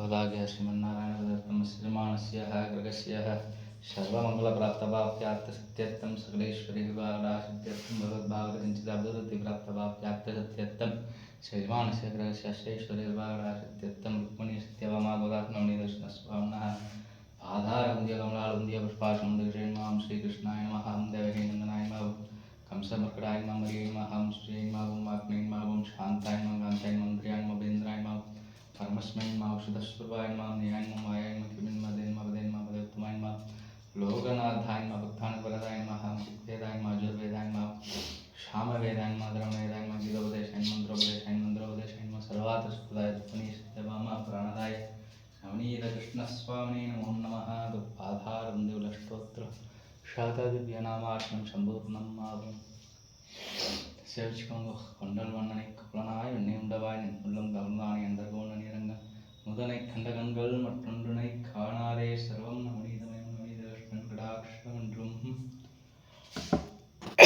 भगवदाज्ञया श्रीमन्नारायणदत्तं श्रीमानस्य ग्रगस्य सर्वमङ्गलप्राप्तवाप्यात्तसत्यर्थं सकलेश्वरीविभागरासिद्ध्यर्थं भगवद्भागवतञ्चिताभिवृद्धिप्राप्तवाप्यात्तसत्यर्थं श्रीमानस्य ग्रगस्य अष्टैश्वर्यविभागरासिद्ध्यर्थं रुक्मिणीसत्यवमागोदात्मनिदर्शनस्वामिनः आधारवन्द्यकमलालवन्द्य पुष्पाशमन्दगजयन्मां श्रीकृष्णाय नमः देवकी नन्दनाय नमः कंसमर्कटाय नमः मरियै नमः श्रीयै नमः वाग्मै नमः शान्ताय नमः कान्ताय नमः इन्द्रियाय नमः वेन्द्राय नमः परमस्मै नमः औषधस्वरूपाय नमः न्याय नमः मायाय नमः किमिन्मदे नमः वदे नमः वदोत्तमाय नमः लोकनाथाय नमः भक्तानुवरदाय नमः ऋग्वेदाय नमः यजुर्वेदाय नमः सामवेदाय नमः धर्मवेदाय नमः गीतोपदेशाय नमः मंत्रोपदेशाय नमः मंत्रोपदेशाय नमः सर्वार्थसुखदाय रुक्मिणीसत्यभामा प्राणदाय नवनीतकृष्णस्वामिने नमो नमः पादारविन्दविलस्तोत्र शातदिव्यनामार्चनं शम्भूर्णं मावं சேவிச்சுக்கோங்க கொண்டல் வண்ணனை கப்பலனாய் வெண்ணை உண்டவாய் உள்ளம் கவர்ந்தானி அந்தர்கோண நீரங்க முதனை கண்ட கண்கள் மற்றும்